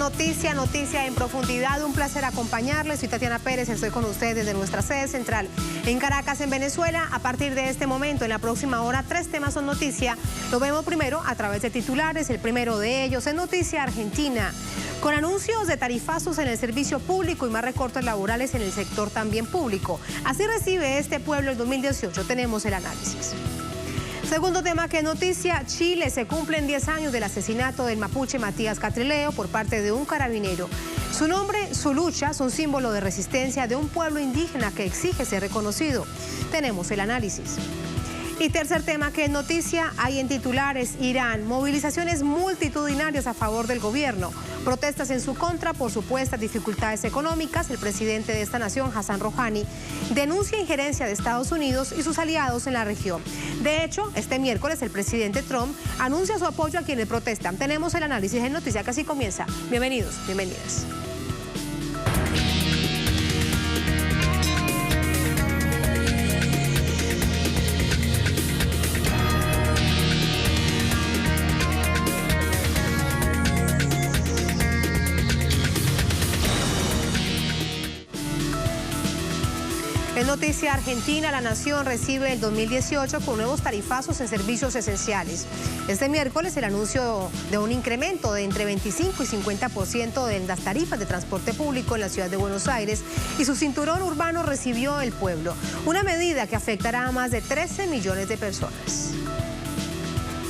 noticia en profundidad. Un placer acompañarles. Soy Tatiana Pérez, estoy con ustedes desde nuestra sede central en Caracas, en Venezuela. A partir de este momento, en la próxima hora, 3 temas son noticia. Lo vemos primero a través de titulares. El primero de ellos es noticia argentina. Con anuncios de tarifazos en el servicio público y más recortes laborales en el sector también público. Así recibe este pueblo el 2018. Tenemos el análisis. Segundo tema que es noticia, Chile, se cumplen 10 años del asesinato del mapuche Matías Catrileo por parte de un carabinero. Su nombre, su lucha son símbolo de resistencia de un pueblo indígena que exige ser reconocido. Tenemos el análisis. Y tercer tema que es noticia, hay en titulares, Irán, movilizaciones multitudinarias a favor del gobierno, protestas en su contra por supuestas dificultades económicas. El presidente de esta nación, Hassan Rouhani, denuncia injerencia de Estados Unidos y sus aliados en la región. De hecho, este miércoles el presidente Trump anuncia su apoyo a quienes protestan. Tenemos el análisis en noticia que así comienza. Bienvenidos, bienvenidas. En noticia argentina, la nación recibe el 2018 con nuevos tarifazos en servicios esenciales. Este miércoles el anuncio de un incremento de entre 25 y 50% de las tarifas de transporte público en la ciudad de Buenos Aires y su cinturón urbano recibió el pueblo. Una medida que afectará a más de 13 millones de personas.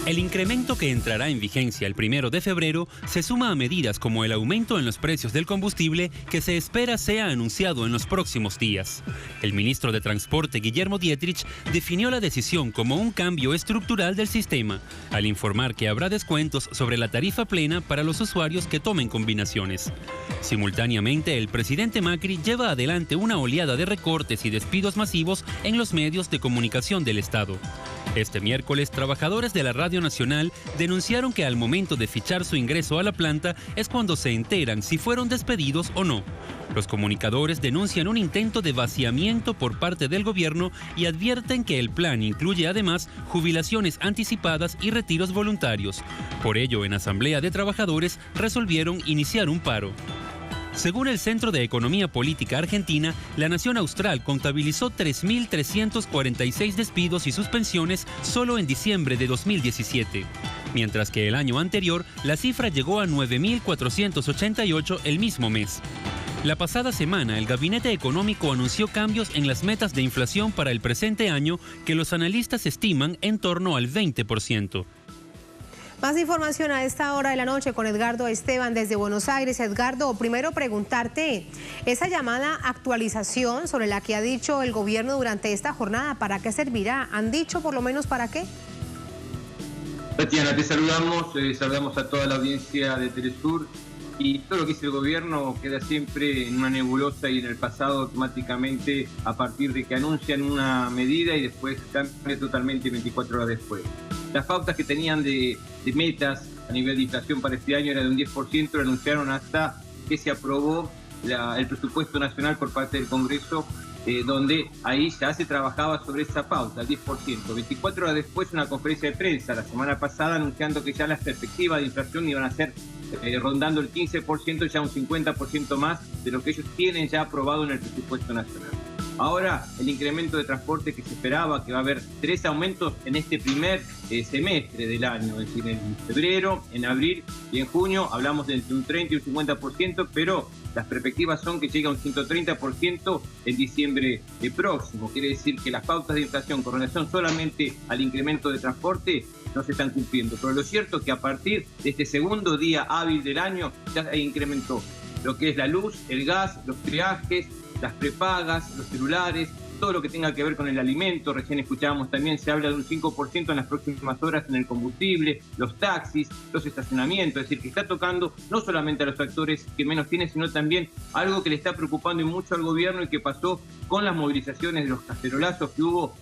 El incremento que entrará en vigencia el 1 de febrero se suma a medidas como el aumento en los precios del combustible que se espera sea anunciado en los próximos días. El ministro de Transporte, Guillermo Dietrich, definió la decisión como un cambio estructural del sistema, al informar que habrá descuentos sobre la tarifa plena para los usuarios que tomen combinaciones. Simultáneamente, el presidente Macri lleva adelante una oleada de recortes y despidos masivos en los medios de comunicación del Estado. Este miércoles, trabajadores de la Radio Nacional denunciaron que al momento de fichar su ingreso a la planta es cuando se enteran si fueron despedidos o no. Los comunicadores denuncian un intento de vaciamiento por parte del gobierno y advierten que el plan incluye además jubilaciones anticipadas y retiros voluntarios. Por ello, en Asamblea de Trabajadores resolvieron iniciar un paro. Según el Centro de Economía Política Argentina, la nación austral contabilizó 3.346 despidos y suspensiones solo en diciembre de 2017, mientras que el año anterior la cifra llegó a 9.488 el mismo mes. La pasada semana, el Gabinete Económico anunció cambios en las metas de inflación para el presente año que los analistas estiman en torno al 20%. Más información a esta hora de la noche con Edgardo Esteban desde Buenos Aires. Edgardo, primero preguntarte, esa llamada actualización sobre la que ha dicho el gobierno durante esta jornada, ¿para qué servirá? ¿Han dicho por lo menos para qué? Tatiana, te saludamos a toda la audiencia de Telesur. Y todo lo que dice el gobierno queda siempre en una nebulosa y en el pasado automáticamente a partir de que anuncian una medida y después cambia totalmente 24 horas después. Las pautas que tenían de metas a nivel de inflación para este año era de un 10%, lo anunciaron hasta que se aprobó el presupuesto nacional por parte del Congreso, donde ahí ya se trabajaba sobre esa pauta, el 10%. 24 horas después, una conferencia de prensa la semana pasada anunciando que ya las perspectivas de inflación iban a ser rondando el 15%, ya un 50% más de lo que ellos tienen ya aprobado en el presupuesto nacional. Ahora, el incremento de transporte que se esperaba, que va a haber 3 aumentos en este primer semestre del año, es decir, en febrero, en abril y en junio, hablamos de entre un 30 y un 50%, pero las perspectivas son que llegue a un 130% en diciembre próximo. Quiere decir que las pautas de inflación con relación solamente al incremento de transporte no se están cumpliendo. Pero lo cierto es que a partir de este segundo día hábil del año ya incrementó lo que es la luz, el gas, los peajes, las prepagas, los celulares, todo lo que tenga que ver con el alimento. Recién escuchábamos también, se habla de un 5% en las próximas horas en el combustible, los taxis, los estacionamientos. Es decir, que está tocando no solamente a los actores que menos tienen, sino también algo que le está preocupando y mucho al gobierno y que pasó con las movilizaciones de los cacerolazos que hubo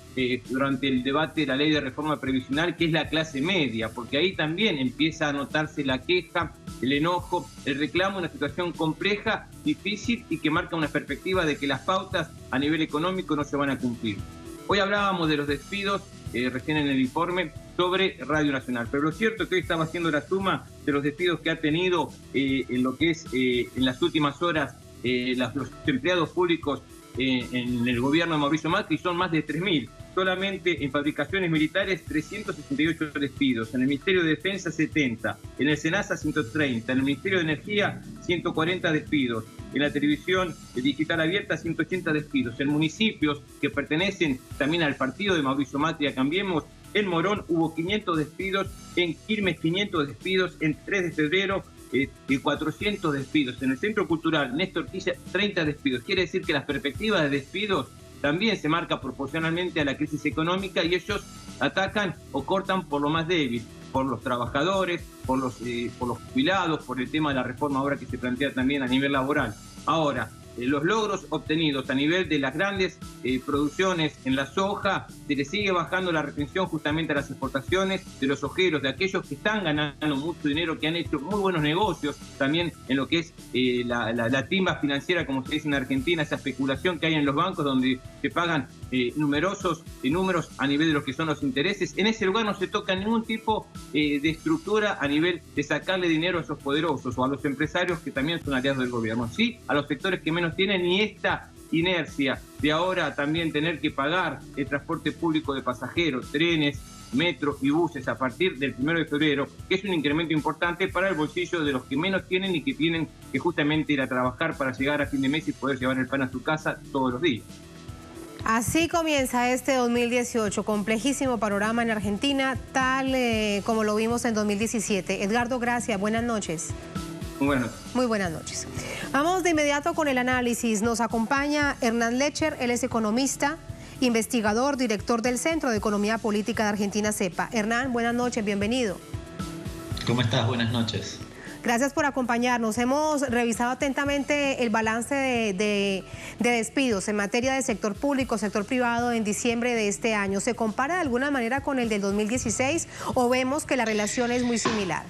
durante el debate de la ley de reforma previsional, que es la clase media, porque ahí también empieza a notarse la queja, el enojo, el reclamo, una situación compleja, difícil y que marca una perspectiva de que las pautas a nivel económico no se van a cumplir. Hoy hablábamos de los despidos recién en el informe sobre Radio Nacional. Pero lo cierto es que hoy estaba haciendo la suma de los despidos que ha tenido en lo que es en las últimas horas los empleados públicos en el gobierno de Mauricio Macri, son más de 3.000. Solamente en fabricaciones militares 368 despidos, en el Ministerio de Defensa 70, en el SENASA 130, en el Ministerio de Energía 140 despidos, en la televisión digital abierta 180 despidos, en municipios que pertenecen también al partido de Mauricio Macri, a Cambiemos, en Morón hubo 500 despidos, en Quilmes 500 despidos, en 3 de febrero 400 despidos, en el Centro Cultural Néstor Kirchner 30 despidos. Quiere decir que las perspectivas de despidos también se marca proporcionalmente a la crisis económica y ellos atacan o cortan por lo más débil, por los trabajadores, por los jubilados, por el tema de la reforma ahora que se plantea también a nivel laboral. Ahora, los logros obtenidos a nivel de las grandes producciones en la soja, se le sigue bajando la retención justamente a las exportaciones de los sojeros, de aquellos que están ganando mucho dinero, que han hecho muy buenos negocios, también en lo que es la timba financiera, como se dice en Argentina, esa especulación que hay en los bancos donde se pagan numerosos números a nivel de lo que son los intereses. En ese lugar no se toca ningún tipo de estructura a nivel de sacarle dinero a esos poderosos o a los empresarios que también son aliados del gobierno. Sí, a los sectores que menos tienen, y esta inercia de ahora también tener que pagar el transporte público de pasajeros, trenes, metro y buses a partir del 1 de febrero, que es un incremento importante para el bolsillo de los que menos tienen y que tienen que justamente ir a trabajar para llegar a fin de mes y poder llevar el pan a su casa todos los días. Así comienza este 2018, complejísimo panorama en Argentina, tal como lo vimos en 2017. Edgardo Gracia, buenas noches. Muy buenas noches. Vamos de inmediato con el análisis. Nos acompaña Hernán Lecher, él es economista, investigador, director del Centro de Economía Política de Argentina, CEPA. Hernán, buenas noches, bienvenido. ¿Cómo estás? Buenas noches. Gracias por acompañarnos. Hemos revisado atentamente el balance de despidos en materia de sector público, sector privado en diciembre de este año. ¿Se compara de alguna manera con el del 2016 o vemos que la relación es muy similar?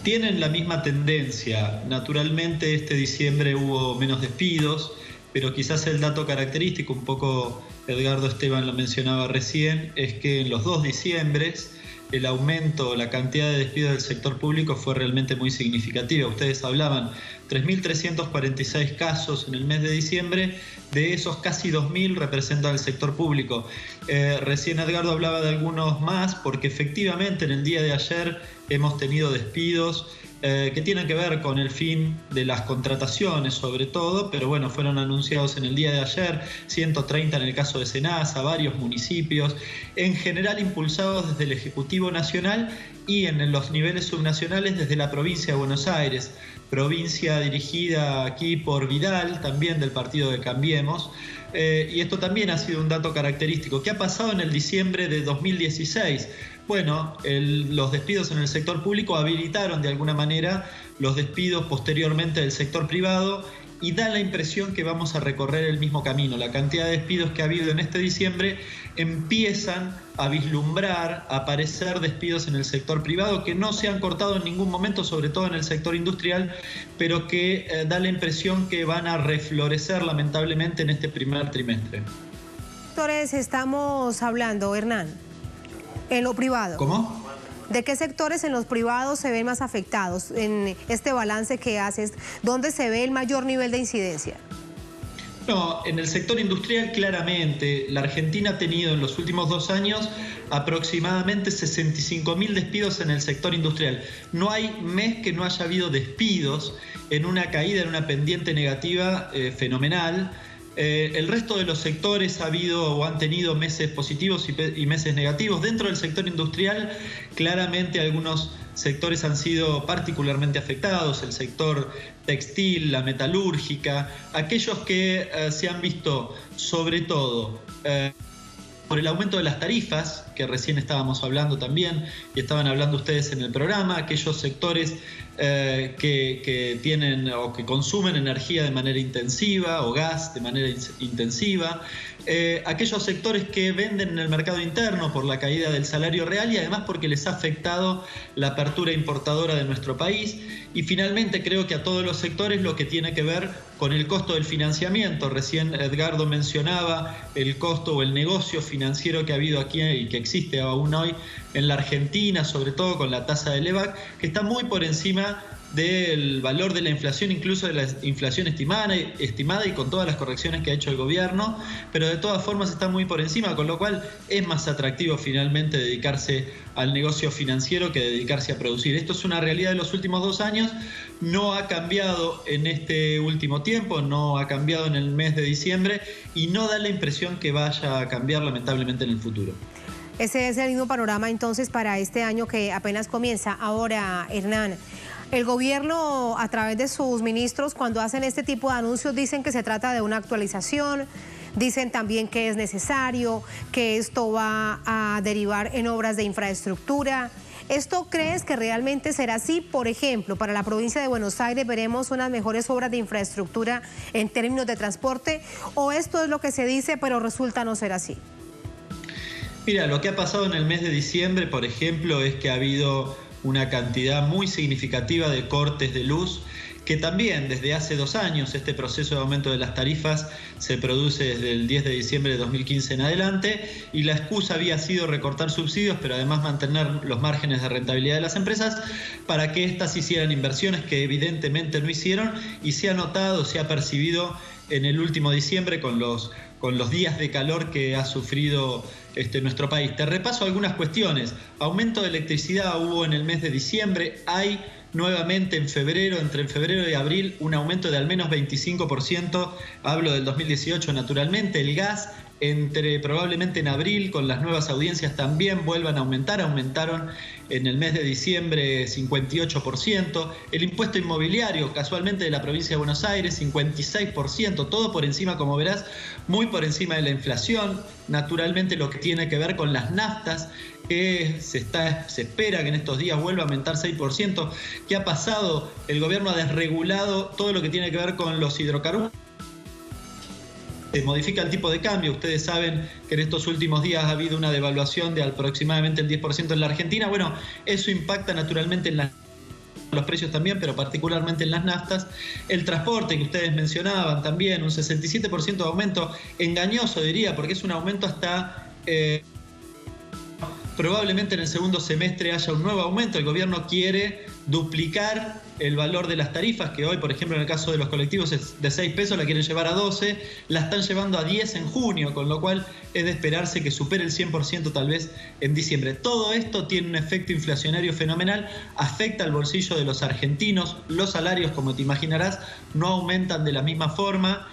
Tienen la misma tendencia. Naturalmente este diciembre hubo menos despidos, pero quizás el dato característico, un poco Edgardo Esteban lo mencionaba recién, es que en los 2 diciembres el aumento, la cantidad de despidos del sector público fue realmente muy significativa. Ustedes hablaban 3.346 casos en el mes de diciembre, de esos casi 2.000 representan el sector público. Recién Edgardo hablaba de algunos más, porque efectivamente en el día de ayer hemos tenido despidos que tienen que ver con el fin de las contrataciones sobre todo, pero bueno, fueron anunciados en el día de ayer, 130 en el caso de SENASA, varios municipios, en general impulsados desde el Ejecutivo Nacional y en los niveles subnacionales desde la provincia de Buenos Aires, provincia dirigida aquí por Vidal, también del partido de Cambiemos, y esto también ha sido un dato característico. ¿Qué ha pasado en el diciembre de 2016? Bueno, los despidos en el sector público habilitaron de alguna manera los despidos posteriormente del sector privado y da la impresión que vamos a recorrer el mismo camino. La cantidad de despidos que ha habido en este diciembre empiezan a vislumbrar, a aparecer despidos en el sector privado que no se han cortado en ningún momento, sobre todo en el sector industrial, pero que da la impresión que van a reflorecer lamentablemente en este primer trimestre. Sectores estamos hablando, Hernán, en lo privado. ¿Cómo? ¿De qué sectores en los privados se ven más afectados en este balance que haces? ¿Dónde se ve el mayor nivel de incidencia? No, en el sector industrial claramente. La Argentina ha tenido en los últimos 2 años aproximadamente 65.000 despidos en el sector industrial. No hay mes que no haya habido despidos, en una caída, en una pendiente negativa fenomenal. El resto de los sectores ha habido o han tenido meses positivos y meses negativos. Dentro del sector industrial, claramente algunos sectores han sido particularmente afectados, el sector textil, la metalúrgica, aquellos que se han visto sobre todo por el aumento de las tarifas, que recién estábamos hablando también, y estaban hablando ustedes en el programa, aquellos sectores que tienen o que consumen energía de manera intensiva o gas de manera intensiva, aquellos sectores que venden en el mercado interno por la caída del salario real y además porque les ha afectado la apertura importadora de nuestro país, y finalmente creo que a todos los sectores lo que tiene que ver con el costo del financiamiento. Recién Edgardo mencionaba el costo o el negocio financiero que ha habido aquí y que existe aún hoy en la Argentina, sobre todo con la tasa del EVAC, que está muy por encima del valor de la inflación, incluso de la inflación estimada y con todas las correcciones que ha hecho el gobierno, pero de todas formas está muy por encima, con lo cual es más atractivo finalmente dedicarse al negocio financiero que dedicarse a producir. Esto es una realidad de los últimos 2 años, no ha cambiado en este último tiempo, no ha cambiado en el mes de diciembre y no da la impresión que vaya a cambiar lamentablemente en el futuro. Ese es el mismo panorama entonces para este año que apenas comienza. Ahora, Hernán, el gobierno a través de sus ministros, cuando hacen este tipo de anuncios, dicen que se trata de una actualización, dicen también que es necesario, que esto va a derivar en obras de infraestructura. ¿Esto crees que realmente será así? Por ejemplo, para la provincia de Buenos Aires veremos unas mejores obras de infraestructura en términos de transporte, ¿o esto es lo que se dice pero resulta no ser así? Mira, lo que ha pasado en el mes de diciembre, por ejemplo, es que ha habido una cantidad muy significativa de cortes de luz, que también desde hace 2 años este proceso de aumento de las tarifas se produce desde el 10 de diciembre de 2015 en adelante, y la excusa había sido recortar subsidios, pero además mantener los márgenes de rentabilidad de las empresas para que éstas hicieran inversiones que evidentemente no hicieron, y se ha notado, se ha percibido en el último diciembre con los días de calor que ha sufrido nuestro país. Te repaso algunas cuestiones. Aumento de electricidad hubo en el mes de diciembre, hay nuevamente en febrero, entre febrero y abril, un aumento de al menos 25%, hablo del 2018 naturalmente. El gas, probablemente en abril, con las nuevas audiencias también vuelvan a aumentar, aumentaron en el mes de diciembre 58%, el impuesto inmobiliario, casualmente de la provincia de Buenos Aires, 56%, todo por encima, como verás, muy por encima de la inflación. Naturalmente lo que tiene que ver con las naftas, que se espera que en estos días vuelva a aumentar 6%. ¿Qué ha pasado? El gobierno ha desregulado todo lo que tiene que ver con los hidrocarburos. Se modifica el tipo de cambio. Ustedes saben que en estos últimos días ha habido una devaluación de aproximadamente el 10% en la Argentina. Bueno, eso impacta naturalmente en los precios también, pero particularmente en las naftas. El transporte que ustedes mencionaban también, un 67% de aumento, engañoso diría, porque es un aumento hasta... probablemente en el segundo semestre haya un nuevo aumento. El gobierno quiere duplicar el valor de las tarifas, que hoy, por ejemplo, en el caso de los colectivos es de 6 pesos, la quieren llevar a 12, la están llevando a 10 en junio, con lo cual es de esperarse que supere el 100% tal vez en diciembre. Todo esto tiene un efecto inflacionario fenomenal, afecta al bolsillo de los argentinos, los salarios, como te imaginarás, no aumentan de la misma forma.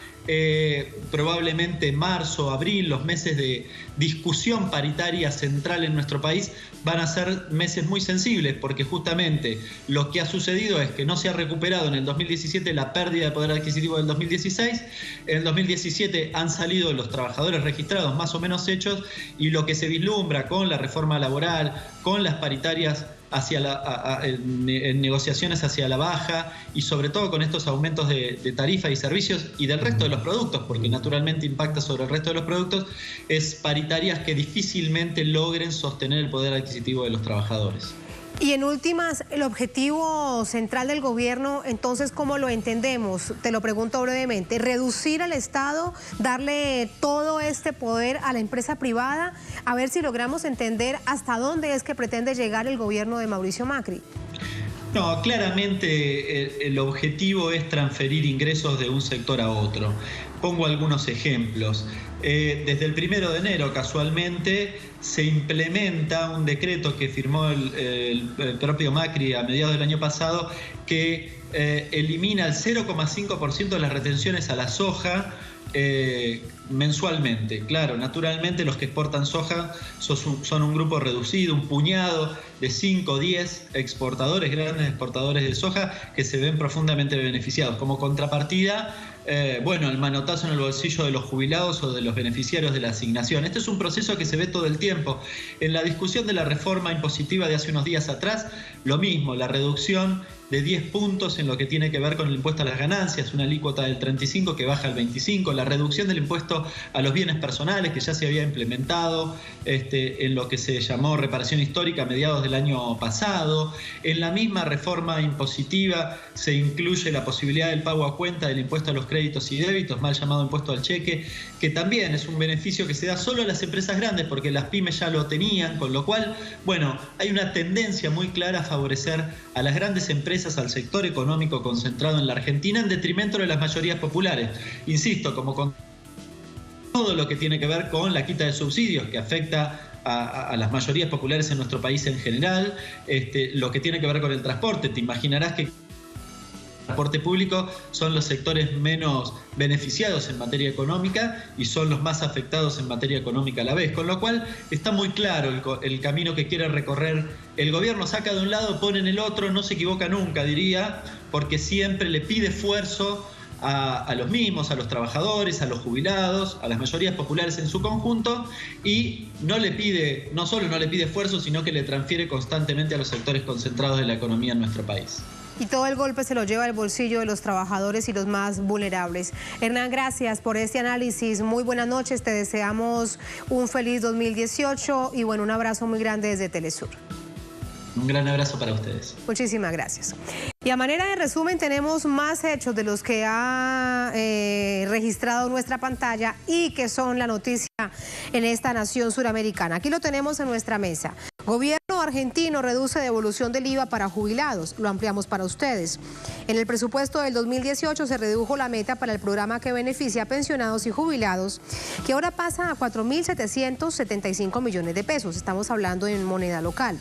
Probablemente marzo, abril, los meses de discusión paritaria central en nuestro país van a ser meses muy sensibles, porque justamente lo que ha sucedido es que no se ha recuperado en el 2017 la pérdida de poder adquisitivo del 2016, en el 2017 han salido los trabajadores registrados más o menos hechos, y lo que se vislumbra con la reforma laboral, con las paritarias en negociaciones hacia la baja, y sobre todo con estos aumentos de tarifa y servicios y del resto de los productos, porque naturalmente impacta sobre el resto de los productos, es paritarias que difícilmente logren sostener el poder adquisitivo de los trabajadores. Y en últimas, el objetivo central del gobierno, entonces, ¿cómo lo entendemos? Te lo pregunto brevemente. ¿Reducir al Estado, darle todo este poder a la empresa privada? A ver si logramos entender hasta dónde es que pretende llegar el gobierno de Mauricio Macri. No, claramente el objetivo es transferir ingresos de un sector a otro. Pongo algunos ejemplos. Desde el 1 de enero, casualmente, se implementa un decreto que firmó el propio Macri a mediados del año pasado, que elimina el 0,5% de las retenciones a la soja mensualmente. Claro, naturalmente los que exportan soja son un grupo reducido, un puñado de 5 o 10 exportadores, grandes exportadores de soja, que se ven profundamente beneficiados. Como contrapartida, el manotazo en el bolsillo de los jubilados o de los beneficiarios de la asignación. Este es un proceso que se ve todo el tiempo. En la discusión de la reforma impositiva de hace unos días atrás, lo mismo, la reducción de 10 puntos en lo que tiene que ver con el impuesto a las ganancias, una alícuota del 35 que baja al 25, la reducción del impuesto a los bienes personales que ya se había implementado en lo que se llamó reparación histórica a mediados del año pasado. En la misma reforma impositiva se incluye la posibilidad del pago a cuenta del impuesto a los créditos y débitos, mal llamado impuesto al cheque, que también es un beneficio que se da solo a las empresas grandes porque las pymes ya lo tenían, con lo cual, hay una tendencia muy clara a favorecer a las grandes empresas, al sector económico concentrado en la Argentina, en detrimento de las mayorías populares. Insisto, como con todo lo que tiene que ver con la quita de subsidios que afecta a las mayorías populares en nuestro país en general, lo que tiene que ver con el transporte. Te imaginarás que el transporte público son los sectores menos beneficiados en materia económica y son los más afectados en materia económica a la vez, con lo cual está muy claro el camino que quiere recorrer el gobierno. Saca de un lado, pone en el otro, no se equivoca nunca, diría, porque siempre le pide esfuerzo a los mismos, a los trabajadores, a los jubilados, a las mayorías populares en su conjunto, y no solo no le pide esfuerzo, sino que le transfiere constantemente a los sectores concentrados de la economía en nuestro país. Y todo el golpe se lo lleva al bolsillo de los trabajadores y los más vulnerables. Hernán, gracias por este análisis. Muy buenas noches. Te deseamos un feliz 2018 y un abrazo muy grande desde Telesur. Un gran abrazo para ustedes. Muchísimas gracias. Y a manera de resumen tenemos más hechos de los que ha registrado nuestra pantalla y que son la noticia en esta nación suramericana. Aquí lo tenemos en nuestra mesa. Gobierno argentino reduce devolución del IVA para jubilados. Lo ampliamos para ustedes. En el presupuesto del 2018 se redujo la meta para el programa que beneficia a pensionados y jubilados, que ahora pasa a 4.775 millones de pesos. Estamos hablando en moneda local.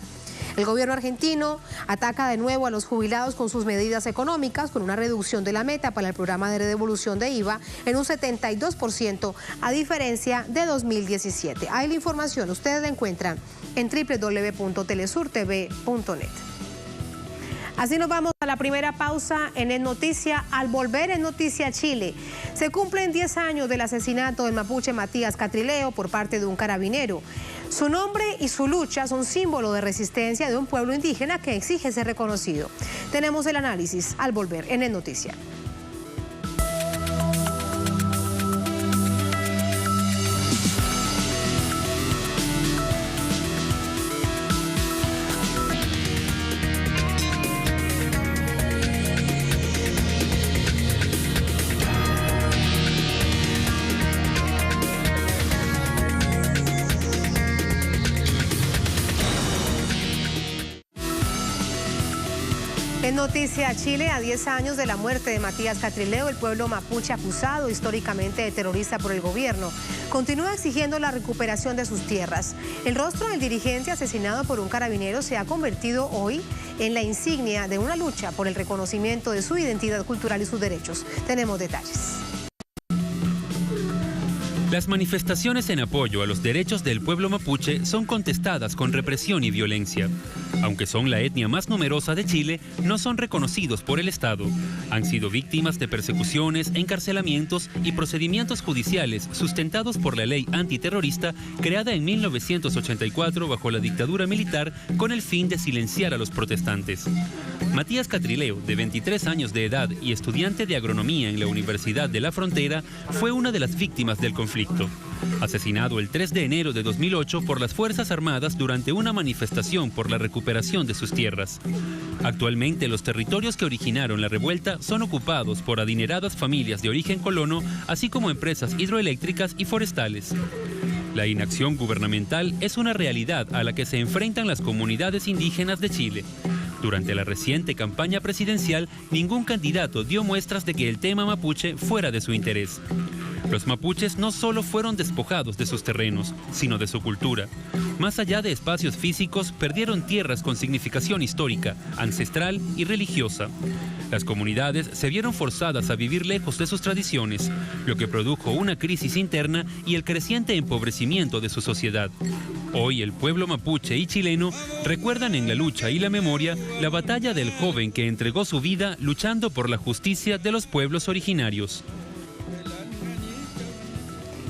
El gobierno argentino ataca de nuevo a los jubilados con sus medidas económicas, con una reducción de la meta para el programa de devolución de IVA en un 72%, a diferencia de 2017. Ahí la información ustedes la encuentran en www.telesurtv.net. Así nos vamos a la primera pausa en Es Noticia. Al volver en Noticia Chile, se cumplen 10 años del asesinato del mapuche Matías Catrileo por parte de un carabinero. Su nombre y su lucha son símbolo de resistencia de un pueblo indígena que exige ser reconocido. Tenemos el análisis al volver en Es Noticia. En Noticia Chile, a 10 años de la muerte de Matías Catrileo, el pueblo mapuche, acusado históricamente de terrorista por el gobierno, continúa exigiendo la recuperación de sus tierras. El rostro del dirigente asesinado por un carabinero se ha convertido hoy en la insignia de una lucha por el reconocimiento de su identidad cultural y sus derechos. Tenemos detalles. Las manifestaciones en apoyo a los derechos del pueblo mapuche son contestadas con represión y violencia. Aunque son la etnia más numerosa de Chile, no son reconocidos por el Estado. Han sido víctimas de persecuciones, encarcelamientos y procedimientos judiciales sustentados por la ley antiterrorista creada en 1984 bajo la dictadura militar con el fin de silenciar a los protestantes. Matías Catrileo, de 23 años de edad y estudiante de agronomía en la Universidad de la Frontera, fue una de las víctimas del conflicto. Asesinado el 3 de enero de 2008 por las Fuerzas Armadas durante una manifestación por la recuperación de sus tierras. Actualmente los territorios que originaron la revuelta son ocupados por adineradas familias de origen colono, así como empresas hidroeléctricas y forestales. La inacción gubernamental es una realidad a la que se enfrentan las comunidades indígenas de Chile. Durante la reciente campaña presidencial, ningún candidato dio muestras de que el tema mapuche fuera de su interés. Los mapuches no solo fueron despojados de sus terrenos, sino de su cultura. Más allá de espacios físicos, perdieron tierras con significación histórica, ancestral y religiosa. Las comunidades se vieron forzadas a vivir lejos de sus tradiciones, lo que produjo una crisis interna y el creciente empobrecimiento de su sociedad. Hoy el pueblo mapuche y chileno recuerdan en la lucha y la memoria la batalla del joven que entregó su vida luchando por la justicia de los pueblos originarios.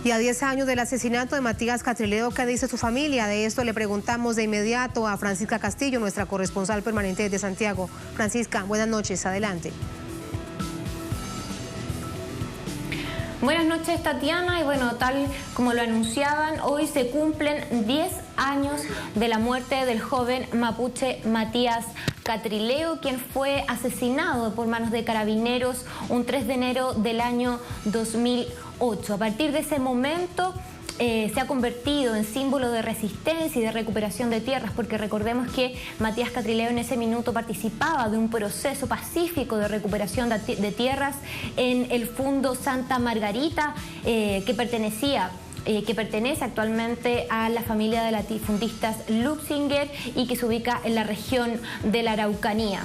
Y a 10 años del asesinato de Matías Catrileo, ¿qué dice su familia? De esto le preguntamos de inmediato a Francisca Castillo, nuestra corresponsal permanente de Santiago. Francisca, buenas noches, adelante. Buenas noches, Tatiana, y bueno, tal como lo anunciaban, hoy se cumplen 10 años de la muerte del joven mapuche Matías Catrileo, quien fue asesinado por manos de carabineros un 3 de enero del año 2008. A partir de ese momento se ha convertido en símbolo de resistencia y de recuperación de tierras, porque recordemos que Matías Catrileo en ese minuto participaba de un proceso pacífico de recuperación de tierras en el Fundo Santa Margarita, que pertenece actualmente a la familia de latifundistas Luxinger y que se ubica en la región de la Araucanía.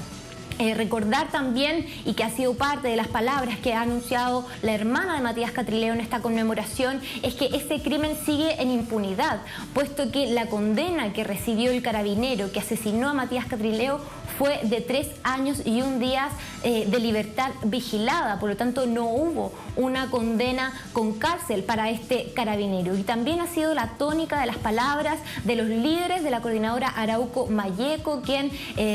Recordar también, y que ha sido parte de las palabras que ha anunciado la hermana de Matías Catrileo en esta conmemoración, es que ese crimen sigue en impunidad, puesto que la condena que recibió el carabinero que asesinó a Matías Catrileo fue de 3 años y 1 día de libertad vigilada. Por lo tanto, no hubo una condena con cárcel para este carabinero. Y también ha sido la tónica de las palabras de los líderes de la coordinadora Arauco Malleco, quien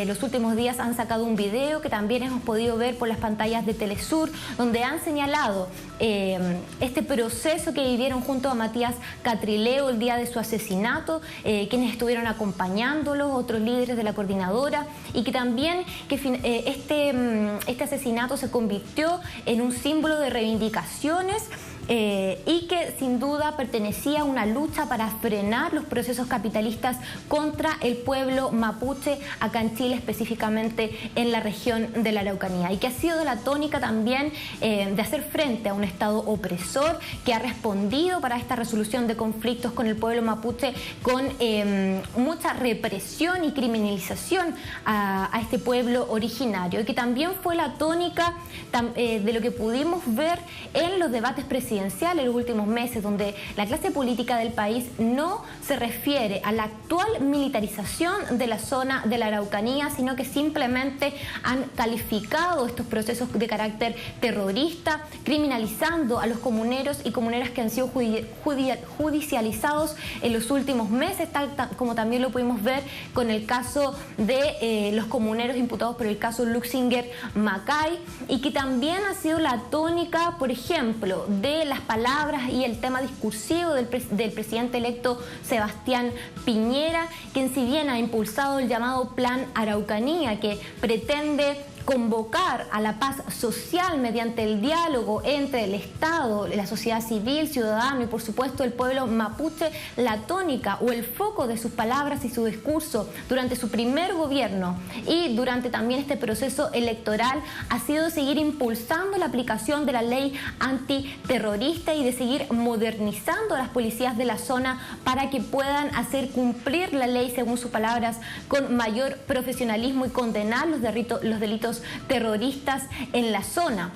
los últimos días han sacado un video que también hemos podido ver por las pantallas de Telesur, donde han señalado este proceso que vivieron junto a Matías Catrileo el día de su asesinato, quienes estuvieron acompañándolo, otros líderes de la coordinadora, y que también este asesinato se convirtió en un símbolo de reivindicaciones y que sin duda pertenecía a una lucha para frenar los procesos capitalistas contra el pueblo mapuche acá en Chile, específicamente en la región de la Araucanía, y que ha sido de la tónica también de hacer frente a un Estado opresor que ha respondido para esta resolución de conflictos con el pueblo mapuche con mucha represión y criminalización a este pueblo originario, y que también fue la tónica de lo que pudimos ver en los debates presidenciales en los últimos meses, donde la clase política del país no se refiere a la actual militarización de la zona de la Araucanía, sino que simplemente han calificado estos procesos de carácter terrorista, criminalizando a los comuneros y comuneras que han sido judicializados en los últimos meses, tal como también lo pudimos ver con el caso de los comuneros imputados por el caso Luxinger Macay, y que también ha sido la tónica, por ejemplo, de las palabras y el tema discursivo del presidente electo Sebastián Piñera, quien si bien ha impulsado el llamado Plan Araucanía, que pretende convocar a la paz social mediante el diálogo entre el Estado, la sociedad civil, ciudadano y por supuesto el pueblo mapuche, la tónica o el foco de sus palabras y su discurso durante su primer gobierno y durante también este proceso electoral ha sido seguir impulsando la aplicación de la ley antiterrorista y de seguir modernizando a las policías de la zona para que puedan hacer cumplir la ley, según sus palabras, con mayor profesionalismo y condenar los delitos terroristas en la zona.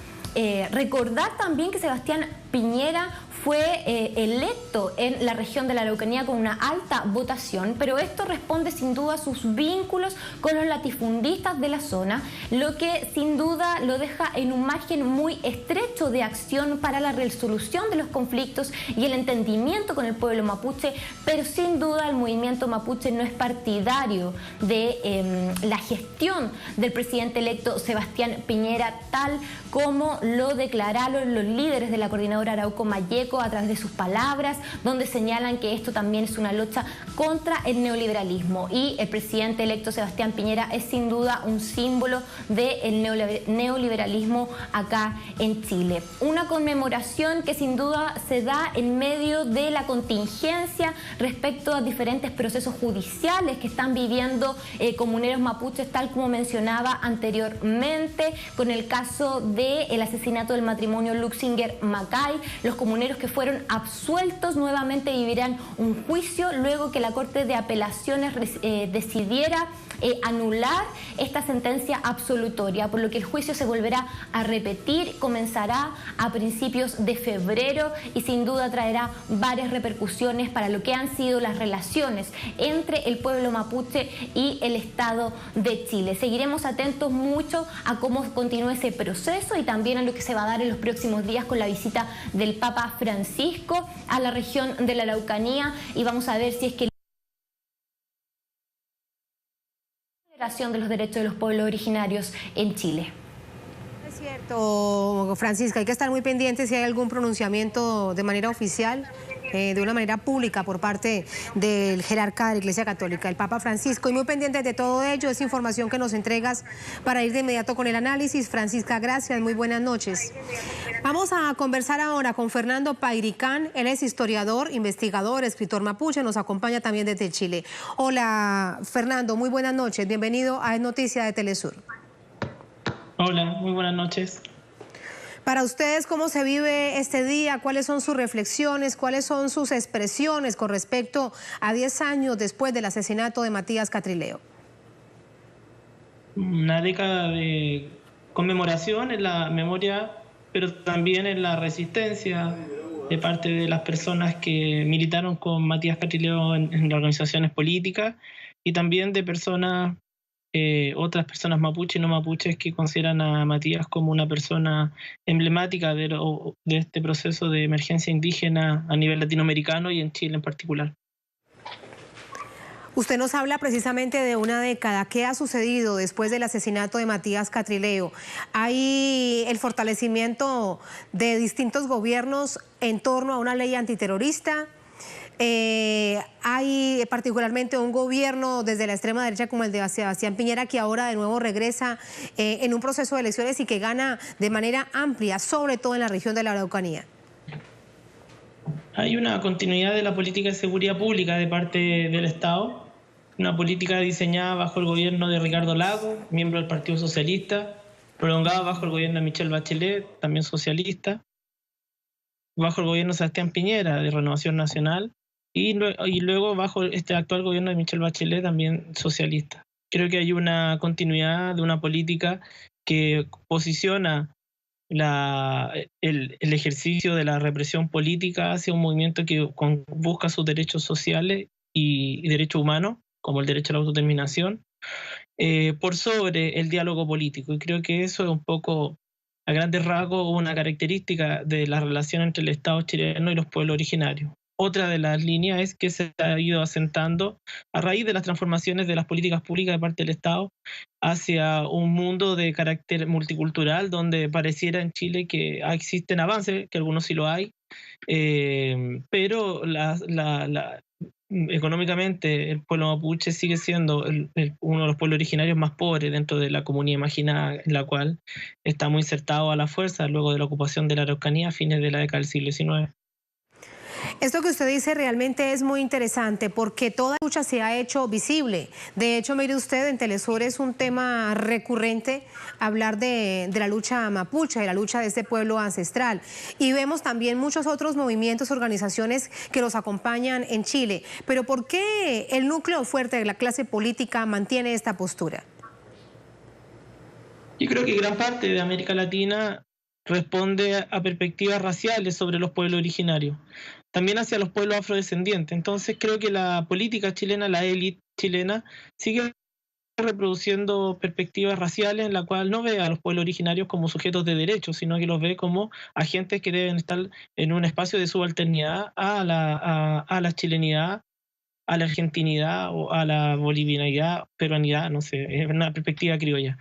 Recordar también que Sebastián Piñera fue electo en la región de la Araucanía con una alta votación, pero esto responde sin duda a sus vínculos con los latifundistas de la zona, lo que sin duda lo deja en un margen muy estrecho de acción para la resolución de los conflictos y el entendimiento con el pueblo mapuche, pero sin duda el movimiento mapuche no es partidario de la gestión del presidente electo Sebastián Piñera, tal como lo declararon los líderes de la coordinadora Arauco Malleco político a través de sus palabras, donde señalan que esto también es una lucha contra el neoliberalismo, y el presidente electo Sebastián Piñera es sin duda un símbolo del neoliberalismo acá en Chile. Una conmemoración que sin duda se da en medio de la contingencia respecto a diferentes procesos judiciales que están viviendo comuneros mapuches, tal como mencionaba anteriormente, con el caso del asesinato del matrimonio Luxinger-Macay. Los comuneros que fueron absueltos nuevamente vivirán un juicio luego que la Corte de Apelaciones decidiera anular esta sentencia absolutoria, por lo que el juicio se volverá a repetir, comenzará a principios de febrero y sin duda traerá varias repercusiones para lo que han sido las relaciones entre el pueblo mapuche y el Estado de Chile. Seguiremos atentos mucho a cómo continúa ese proceso y también a lo que se va a dar en los próximos días con la visita del Papa Francisco a la región de la Araucanía, y vamos a ver si es que de los derechos de los pueblos originarios en Chile. Es cierto, Francisca, hay que estar muy pendientes si hay algún pronunciamiento de manera oficial, de una manera pública por parte del jerarca de la Iglesia Católica, el Papa Francisco, y muy pendientes de todo ello. Es información que nos entregas para ir de inmediato con el análisis. Francisca, gracias, muy buenas noches. Vamos a conversar ahora con Fernando Pairicán. Él es historiador, investigador, escritor mapuche, nos acompaña también desde Chile. Hola, Fernando, muy buenas noches, bienvenido a Es Noticia de Telesur. Hola, muy buenas noches. Para ustedes, ¿cómo se vive este día? ¿Cuáles son sus reflexiones? ¿Cuáles son sus expresiones con respecto a 10 años después del asesinato de Matías Catrileo? Una década de conmemoración en la memoria, pero también en la resistencia de parte de las personas que militaron con Matías Catrileo en las organizaciones políticas, y también de personas, otras personas mapuches y no mapuches, que consideran a Matías como una persona emblemática de este proceso de emergencia indígena a nivel latinoamericano y en Chile en particular. Usted nos habla precisamente de una década. ¿Qué ha sucedido después del asesinato de Matías Catrileo? ¿Hay el fortalecimiento de distintos gobiernos en torno a una ley antiterrorista? Hay particularmente un gobierno desde la extrema derecha como el de Sebastián Piñera, que ahora de nuevo regresa en un proceso de elecciones y que gana de manera amplia, sobre todo en la región de la Araucanía. Hay una continuidad de la política de seguridad pública de parte del Estado, una política diseñada bajo el gobierno de Ricardo Lagos, miembro del Partido Socialista, prolongada bajo el gobierno de Michelle Bachelet, también socialista, bajo el gobierno de Sebastián Piñera, de Renovación Nacional, y luego bajo este actual gobierno de Michelle Bachelet, también socialista. Creo que hay una continuidad de una política que posiciona el ejercicio de la represión política hacia un movimiento que busca sus derechos sociales y derechos humanos, como el derecho a la autodeterminación, por sobre el diálogo político. Y creo que eso es un poco, a grandes rasgos, una característica de la relación entre el Estado chileno y los pueblos originarios. Otra de las líneas es que se ha ido asentando a raíz de las transformaciones de las políticas públicas de parte del Estado hacia un mundo de carácter multicultural, donde pareciera en Chile que existen avances, que algunos sí lo hay, pero económicamente el pueblo mapuche sigue siendo uno de los pueblos originarios más pobres dentro de la comunidad imaginada, en la cual está muy insertado a la fuerza luego de la ocupación de la Araucanía a fines de la década del siglo XIX. Esto que usted dice realmente es muy interesante porque toda lucha se ha hecho visible. De hecho, mire usted, en Telesur es un tema recurrente hablar de la lucha mapuche, de la lucha de este pueblo ancestral. Y vemos también muchos otros movimientos, organizaciones que los acompañan en Chile. Pero ¿por qué el núcleo fuerte de la clase política mantiene esta postura? Yo creo que gran parte de América Latina responde a perspectivas raciales sobre los pueblos originarios, también hacia los pueblos afrodescendientes. Entonces creo que la política chilena, la élite chilena, sigue reproduciendo perspectivas raciales en la cual no ve a los pueblos originarios como sujetos de derechos, sino que los ve como agentes que deben estar en un espacio de subalternidad a la chilenidad, a la argentinidad o a la bolivianidad, peruanidad, no sé, es una perspectiva criolla.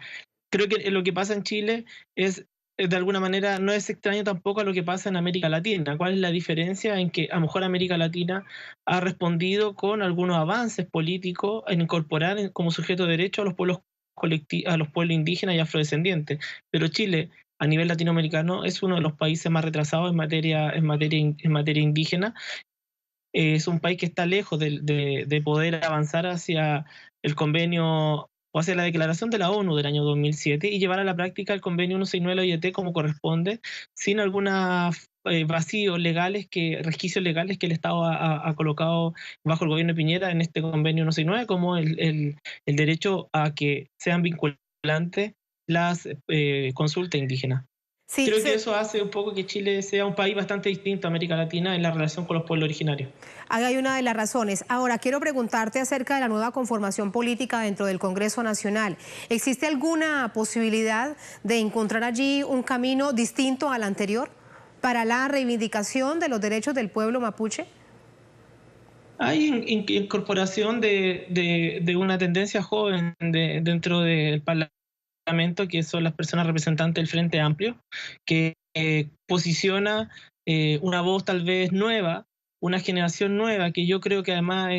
Creo que lo que pasa en Chile es de alguna manera no es extraño tampoco a lo que pasa en América Latina. ¿Cuál es la diferencia? En que a lo mejor América Latina ha respondido con algunos avances políticos en incorporar como sujeto de derecho a los pueblos a los pueblos indígenas y afrodescendientes. Pero Chile, a nivel latinoamericano, es uno de los países más retrasados en materia indígena. Es un país que está lejos de poder avanzar hacia el convenio o hacia la declaración de la ONU del año 2007 y llevar a la práctica el convenio 169 de la OIT como corresponde, sin algunos vacíos legales, resquicios legales que el Estado ha colocado bajo el gobierno de Piñera en este convenio 169, como el derecho a que sean vinculantes las consultas indígenas. Sí, Creo que eso hace un poco que Chile sea un país bastante distinto a América Latina en la relación con los pueblos originarios. ahí hay una de las razones. Ahora, quiero preguntarte acerca de la nueva conformación política dentro del Congreso Nacional. ¿Existe alguna posibilidad de encontrar allí un camino distinto al anterior para la reivindicación de los derechos del pueblo mapuche? Hay incorporación de una tendencia joven dentro del Parlamento, que son las personas representantes del Frente Amplio, que posiciona una voz tal vez nueva, una generación nueva, que yo creo que además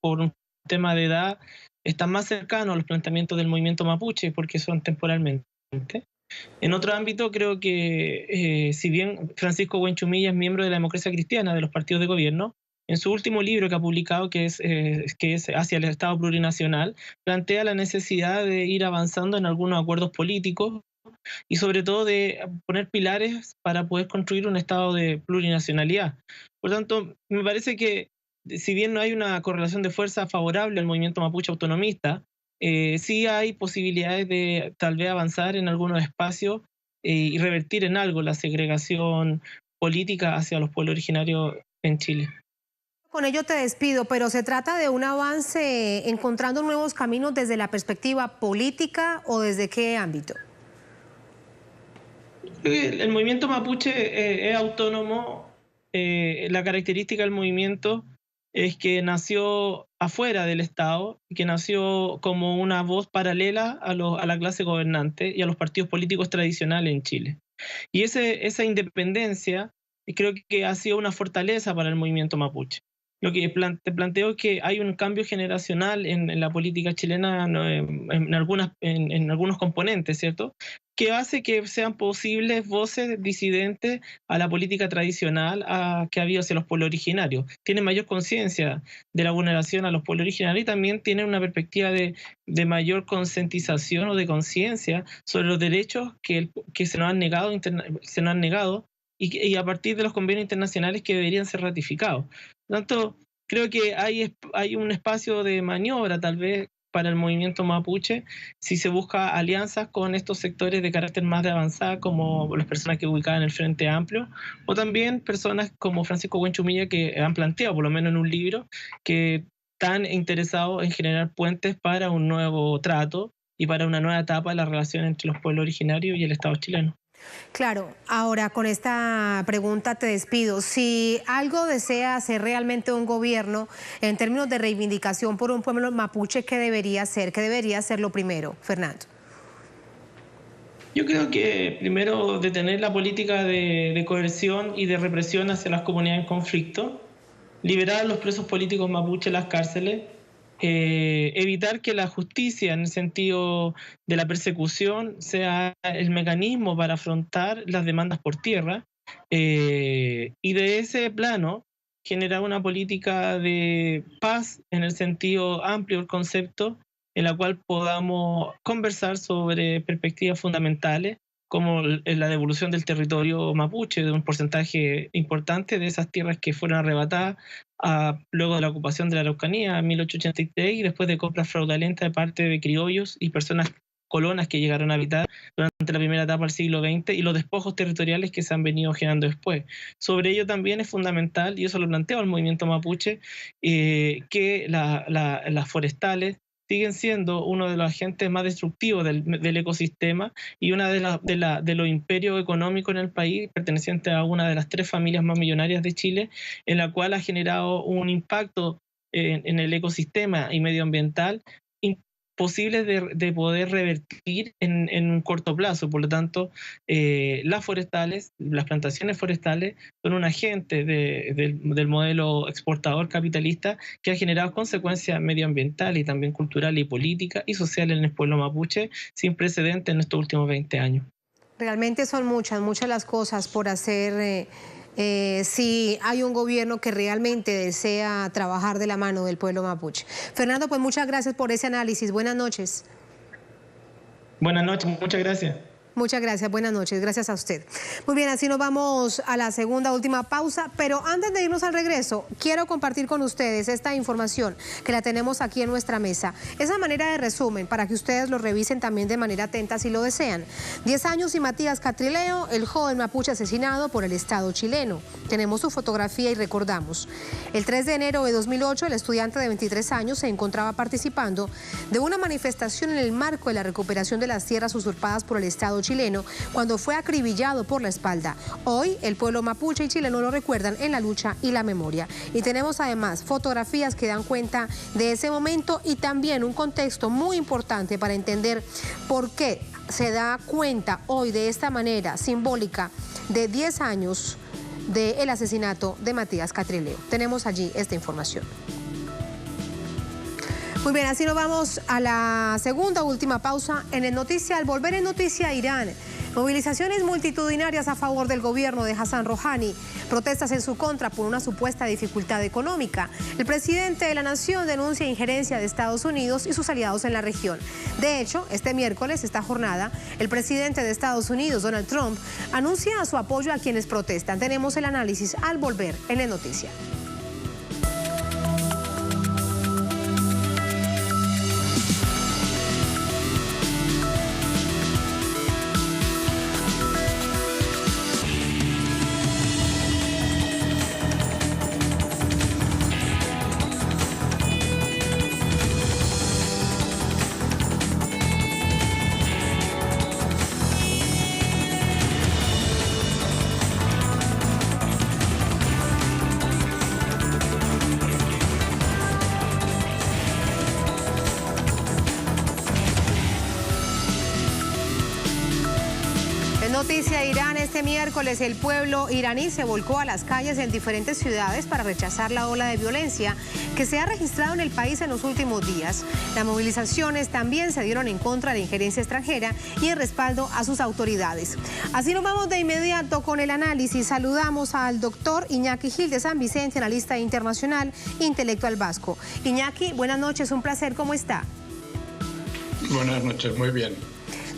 por un tema de edad están más cercanos a los planteamientos del movimiento mapuche, porque son temporalmente. En otro ámbito, creo que si bien Francisco Buenchumilla es miembro de la Democracia Cristiana, de los partidos de gobierno, en su último libro que ha publicado, que es Hacia el Estado Plurinacional, plantea la necesidad de ir avanzando en algunos acuerdos políticos y sobre todo de poner pilares para poder construir un Estado de plurinacionalidad. Por tanto, me parece que si bien no hay una correlación de fuerza favorable al movimiento mapuche autonomista, sí hay posibilidades de tal vez avanzar en algunos espacios y revertir en algo la segregación política hacia los pueblos originarios en Chile. Con ello te despido, pero ¿se trata de un avance encontrando nuevos caminos desde la perspectiva política o desde qué ámbito? El movimiento mapuche es autónomo. La característica del movimiento es que nació afuera del Estado, que nació como una voz paralela a la clase gobernante y a los partidos políticos tradicionales en Chile. Y esa independencia creo que ha sido una fortaleza para el movimiento mapuche. Lo que te planteo es que hay un cambio generacional en la política chilena en algunos componentes, ¿cierto? Que hace que sean posibles voces disidentes a la política tradicional que ha habido hacia los pueblos originarios. Tienen mayor conciencia de la vulneración a los pueblos originarios y también tienen una perspectiva de mayor concientización o de conciencia sobre los derechos que se nos han negado y a partir de los convenios internacionales que deberían ser ratificados. Por tanto, creo que hay un espacio de maniobra tal vez para el movimiento mapuche si se busca alianzas con estos sectores de carácter más de avanzada, como las personas que ubicaban en el Frente Amplio, o también personas como Francisco Buenchumilla, que han planteado, por lo menos en un libro, que están interesados en generar puentes para un nuevo trato y para una nueva etapa de la relación entre los pueblos originarios y el Estado chileno. Claro, ahora con esta pregunta te despido. Si algo desea hacer realmente un gobierno en términos de reivindicación por un pueblo mapuche, ¿qué debería hacer? ¿Qué debería hacer lo primero, Fernando? Yo creo que primero detener la política de coerción y de represión hacia las comunidades en conflicto, liberar a los presos políticos mapuche en las cárceles, evitar que la justicia en el sentido de la persecución sea el mecanismo para afrontar las demandas por tierra, y de ese plano generar una política de paz en el sentido amplio del concepto, en la cual podamos conversar sobre perspectivas fundamentales como la devolución del territorio mapuche, de un porcentaje importante de esas tierras que fueron arrebatadas luego de la ocupación de la Araucanía en 1883 y después de compras fraudulentas de parte de criollos y personas colonas que llegaron a habitar durante la primera etapa del siglo XX y los despojos territoriales que se han venido generando después. Sobre ello también es fundamental, y eso lo plantea el movimiento mapuche, que las forestales siguen siendo uno de los agentes más destructivos del ecosistema y una de los imperios económicos en el país, perteneciente a una de las 3 familias más millonarias de Chile, en la cual ha generado un impacto en el ecosistema y medioambiental posibles de poder revertir en un corto plazo. Por lo tanto, las plantaciones forestales son un agente del modelo exportador capitalista que ha generado consecuencias medioambientales y también culturales y políticas y sociales en el pueblo mapuche sin precedentes en estos últimos 20 años. Realmente son muchas las cosas por hacer si hay un gobierno que realmente desea trabajar de la mano del pueblo mapuche. Fernando, pues muchas gracias por ese análisis. Buenas noches. Buenas noches, muchas gracias. Muchas gracias, buenas noches, gracias a usted. Muy bien, así nos vamos a la última pausa, pero antes de irnos al regreso, quiero compartir con ustedes esta información que la tenemos aquí en nuestra mesa. Esa manera de resumen, para que ustedes lo revisen también de manera atenta si lo desean. 10 años y Matías Catrileo, el joven mapuche asesinado por el Estado chileno. Tenemos su fotografía y recordamos. El 3 de enero de 2008, el estudiante de 23 años se encontraba participando de una manifestación en el marco de la recuperación de las tierras usurpadas por el Estado chileno cuando fue acribillado por la espalda. Hoy el pueblo mapuche y chileno lo recuerdan en la lucha y la memoria. Y tenemos además fotografías que dan cuenta de ese momento y también un contexto muy importante para entender por qué se da cuenta hoy de esta manera simbólica de 10 años del asesinato de Matías Catrileo. Tenemos allí esta información. Muy bien, así nos vamos a la última pausa en el Noticia. Al volver en Noticia, Irán. Movilizaciones multitudinarias a favor del gobierno de Hassan Rouhani. Protestas en su contra por una supuesta dificultad económica. El presidente de la nación denuncia injerencia de Estados Unidos y sus aliados en la región. De hecho, este miércoles, esta jornada, el presidente de Estados Unidos, Donald Trump, anuncia su apoyo a quienes protestan. Tenemos el análisis al volver en el Noticia. Noticia Irán, este miércoles el pueblo iraní se volcó a las calles en diferentes ciudades para rechazar la ola de violencia que se ha registrado en el país en los últimos días. Las movilizaciones también se dieron en contra de la injerencia extranjera y en respaldo a sus autoridades. Así nos vamos de inmediato con el análisis. Saludamos al doctor Iñaki Gil de San Vicente, analista internacional, intelectual vasco. Iñaki, buenas noches, un placer, ¿cómo está? Buenas noches, muy bien.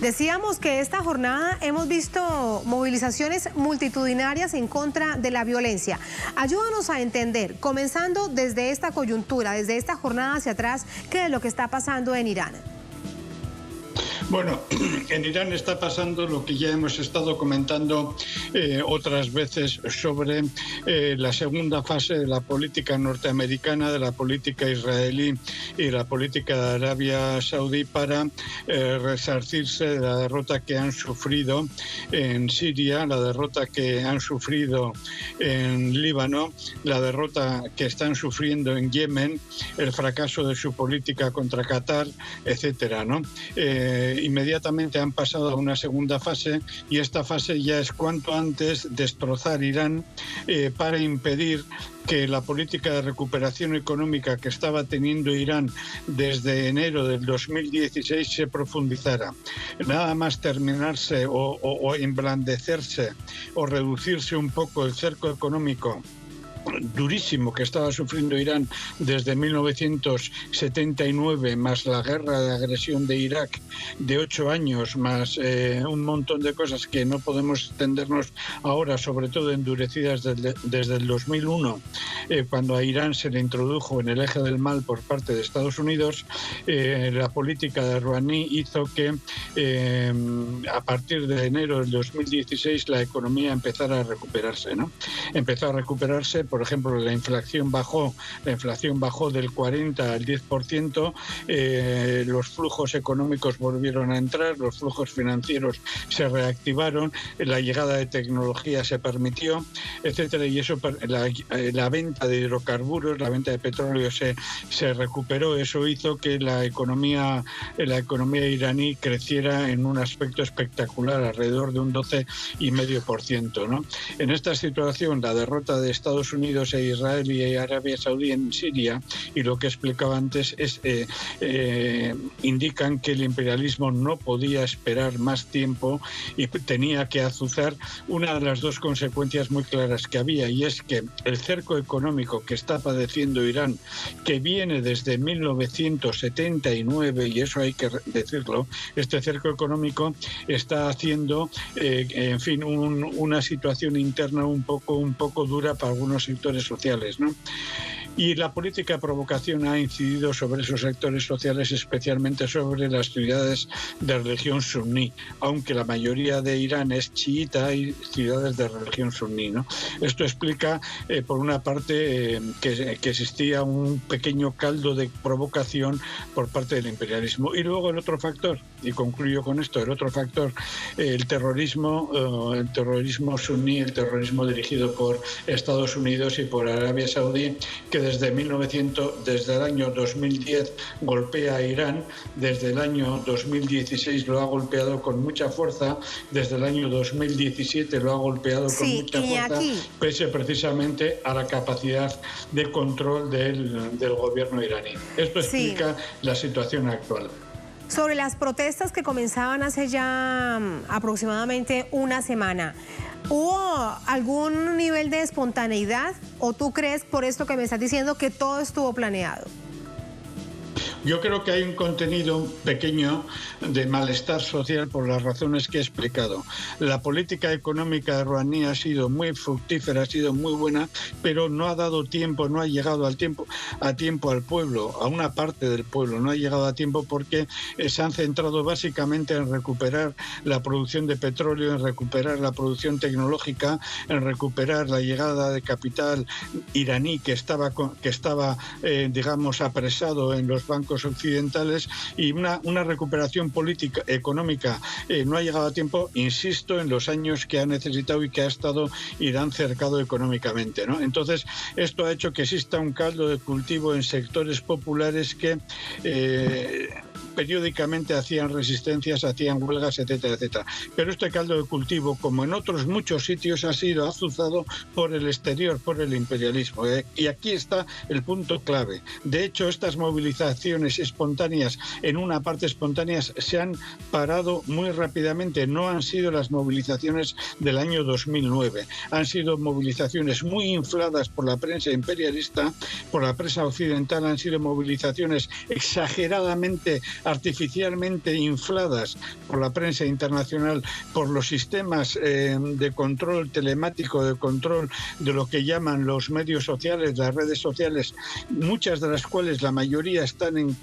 Decíamos que esta jornada hemos visto movilizaciones multitudinarias en contra de la violencia. Ayúdanos a entender, comenzando desde esta coyuntura, desde esta jornada hacia atrás, qué es lo que está pasando en Irán. Bueno, en Irán está pasando lo que ya hemos estado comentando otras veces sobre la segunda fase de la política norteamericana, de la política israelí y la política de Arabia Saudí para resarcirse de la derrota que han sufrido en Siria, la derrota que han sufrido en Líbano, la derrota que están sufriendo en Yemen, el fracaso de su política contra Qatar, etcétera, ¿no? Inmediatamente han pasado a una segunda fase y esta fase ya es cuanto antes destrozar Irán para impedir que la política de recuperación económica que estaba teniendo Irán desde enero del 2016 se profundizara. Nada más terminarse o emblandecerse o reducirse un poco el cerco económico durísimo que estaba sufriendo Irán desde 1979, más la guerra de agresión de Irak de 8 años, más un montón de cosas que no podemos extendernos ahora, sobre todo endurecidas desde el 2001, cuando a Irán se le introdujo en el eje del mal por parte de Estados Unidos. La política de Rouhani hizo que a partir de enero del 2016 la economía empezara a recuperarse, ¿no? Empezó a recuperarse. Por ejemplo, la inflación bajó del 40 al 10%, los flujos económicos volvieron a entrar, los flujos financieros se reactivaron, la llegada de tecnología se permitió, etcétera, y eso, la venta venta de hidrocarburos, la venta de petróleo se recuperó. Eso hizo que la economía iraní creciera en un aspecto espectacular, alrededor de un 12,5%, ¿no? En esta situación, la derrota de Estados Unidos e Israel y Arabia Saudí en Siria, y lo que explicaba antes, indican que el imperialismo no podía esperar más tiempo y tenía que azuzar una de las dos consecuencias muy claras que había, y es que el cerco económico que está padeciendo Irán, que viene desde 1979, y eso hay que decirlo, este cerco económico está haciendo, en fin, una situación interna un poco dura para algunos sectores sociales, ¿no? Y la política de provocación ha incidido sobre esos sectores sociales, especialmente sobre las ciudades de religión suní, aunque la mayoría de Irán es chiita, hay ciudades de religión suní, ¿no? Esto explica, por una parte, que existía un pequeño caldo de provocación por parte del imperialismo. Y luego el otro factor, y concluyo con esto, el otro factor, el terrorismo suní, el terrorismo dirigido por Estados Unidos y por Arabia Saudí, que desde el año 2010 golpea a Irán, desde el año 2016 lo ha golpeado con mucha fuerza, desde el año 2017 lo ha golpeado con mucha fuerza, pese precisamente a la capacidad de control del gobierno iraní. Esto explica la situación actual. Sobre las protestas que comenzaban hace ya aproximadamente una semana, ¿hubo algún nivel de espontaneidad o tú crees, por esto que me estás diciendo, que todo estuvo planeado? Yo creo que hay un contenido pequeño de malestar social por las razones que he explicado. La política económica de Rouhani ha sido muy fructífera, ha sido muy buena, pero no ha dado tiempo, no ha llegado a tiempo al pueblo, a una parte del pueblo, no ha llegado a tiempo porque se han centrado básicamente en recuperar la producción de petróleo, en recuperar la producción tecnológica, en recuperar la llegada de capital iraní que estaba digamos, apresado en los bancos occidentales, y una recuperación política, económica, no ha llegado a tiempo, insisto, en los años que ha necesitado y que ha estado Irán cercado económicamente, ¿no? Entonces, esto ha hecho que exista un caldo de cultivo en sectores populares que periódicamente hacían resistencias, hacían huelgas, etcétera, etcétera. Pero este caldo de cultivo, como en otros muchos sitios, ha sido azuzado por el exterior, por el imperialismo. Y aquí está el punto clave. De hecho, estas movilizaciones espontáneas, en una parte espontáneas, se han parado muy rápidamente. No han sido las movilizaciones del año 2009. Han sido movilizaciones muy infladas por la prensa imperialista, por la prensa occidental. Han sido movilizaciones exageradamente, artificialmente infladas por la prensa internacional, por los sistemas de control telemático, de control de lo que llaman los medios sociales, las redes sociales, muchas de las cuales, la mayoría, están